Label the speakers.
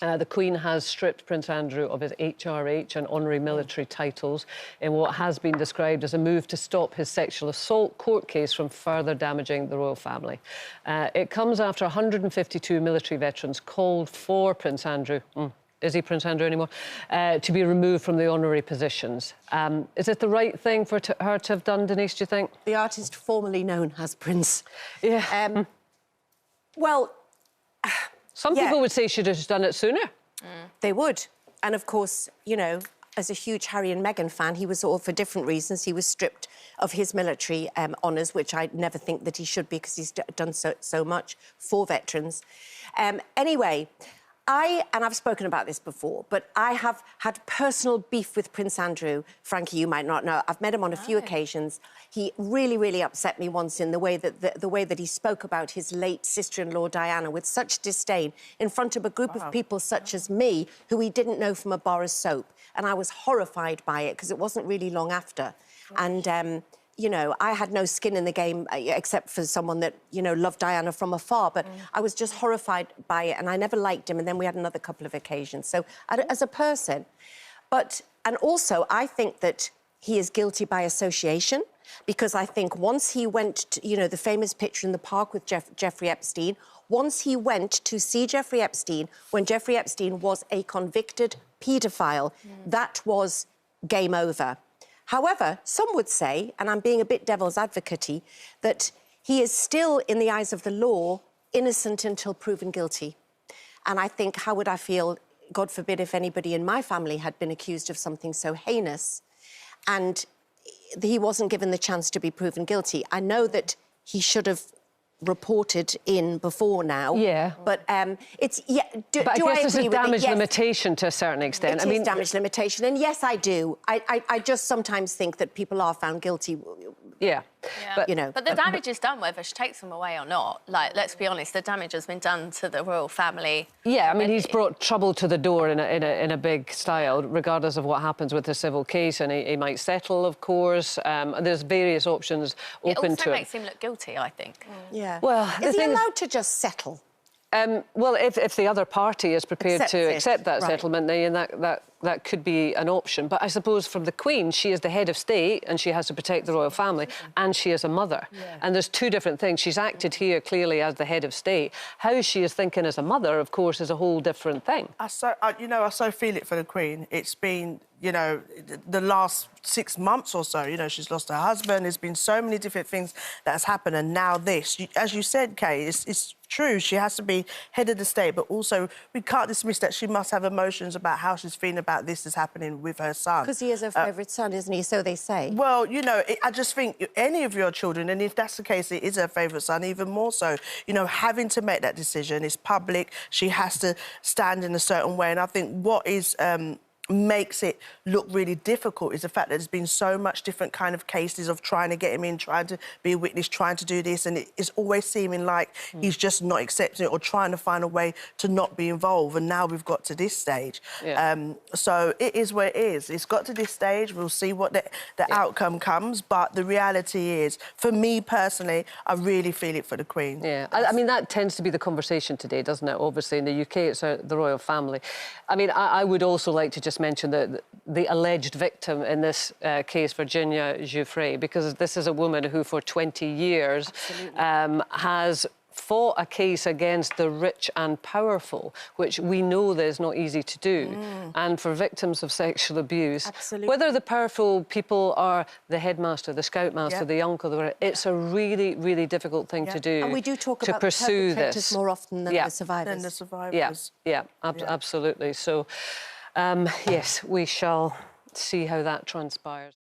Speaker 1: The Queen has stripped Prince Andrew of his HRH and honorary military titles in what has been described as a move to stop his sexual assault court case from further damaging the royal family. It comes after 152 military veterans called for Prince Andrew, is he Prince Andrew anymore, to be removed from the honorary positions. Is it the right thing for her to have done, Denise, do you think?
Speaker 2: The artist formerly known as Prince.
Speaker 1: Yeah.
Speaker 2: Well...
Speaker 1: Some people would say she'd have just done it sooner.
Speaker 2: They would. And, of course, you know, as a huge Harry and Meghan fan, he was all for different reasons. He was stripped of his military honours, which I never think that he should be because he's done so much for veterans. Anyway, and I've spoken about this before, but I have had personal beef with Prince Andrew. Frankie, you might not know. I've met him on a few occasions. He really, really upset me once in the way that he spoke about his late sister-in-law, Diana, with such disdain in front of a group of people such as me, who he didn't know from a bar of soap. And I was horrified by it, because it wasn't really long after. And... you know, I had no skin in the game except for someone that, you know, loved Diana from afar, but I was just horrified by it, and I never liked him, and then we had another couple of occasions. So, as a person, and also, I think that he is guilty by association, because I think once he went to, you know, the famous picture in the park with Jeffrey Epstein, once he went to see Jeffrey Epstein, when Jeffrey Epstein was a convicted paedophile, that was game over. However, some would say, and I'm being a bit devil's advocate-y, that he is still, in the eyes of the law, innocent until proven guilty. And I think, how would I feel, God forbid, if anybody in my family had been accused of something so heinous and he wasn't given the chance to be proven guilty? I know that he should have reported in before now.
Speaker 1: Yeah.
Speaker 2: But it's... Yeah,
Speaker 1: but I guess there's a damage limitation to a certain extent.
Speaker 2: It is damage limitation, and yes, I do. I just sometimes think that people are found guilty.
Speaker 1: Yeah.
Speaker 3: But,
Speaker 2: you know...
Speaker 3: But the damage is done whether she takes them away or not. Like, let's be honest, the damage has been done to the royal family.
Speaker 1: Yeah, I mean, he's brought trouble to the door in a big style, regardless of what happens with the civil case, and he might settle, of course. There's various options open to him.
Speaker 3: It also makes him look guilty, I think.
Speaker 2: Yeah.
Speaker 1: Well,
Speaker 2: is he allowed to just settle?
Speaker 1: Well, if the other party is prepared to accept that
Speaker 2: right.
Speaker 1: settlement, then that could be an option. But I suppose from the Queen, she is the head of state and she has to protect the royal family, and she is a mother. Yeah. And there's two different things. She's acted here clearly as the head of state. How she is thinking as a mother, of course, is a whole different thing.
Speaker 4: I so feel it for the Queen. It's been, you know, the last 6 months or so, you know, she's lost her husband. There's been so many different things that has happened, and now this. As you said, Kay, it's true. She has to be head of the state, but also we can't dismiss that she must have emotions about how she's feeling about this is happening with her son.
Speaker 2: Because he is her favourite son, isn't he? So they say.
Speaker 4: Well, you know, I just think any of your children, and if that's the case, it is her favourite son, even more so. You know, having to make that decision is public. She has to stand in a certain way, and I think what is... makes it look really difficult is the fact that there's been so much different kind of cases of trying to get him in, trying to be a witness, trying to do this, and it's always seeming like he's just not accepting it or trying to find a way to not be involved, and now we've got to this stage. Yeah. So it is where it is. It's got to this stage. We'll see what the outcome comes, but the reality is, for me personally, I really feel it for the Queen.
Speaker 1: Yeah, I mean, that tends to be the conversation today, doesn't it? Obviously, in the UK, it's the royal family. I mean, I would also like to just mention the alleged victim in this case, Virginia Giuffre, because this is a woman who for 20 years has fought a case against the rich and powerful, which we know that is not easy to do. And for victims of sexual abuse, whether the powerful people are the headmaster, the scoutmaster, the uncle, it's a really, really difficult thing to do.
Speaker 2: And we do talk about
Speaker 1: pursue
Speaker 2: the perpetrators more often than the survivors.
Speaker 1: Absolutely. So, yes, we shall see how that transpires.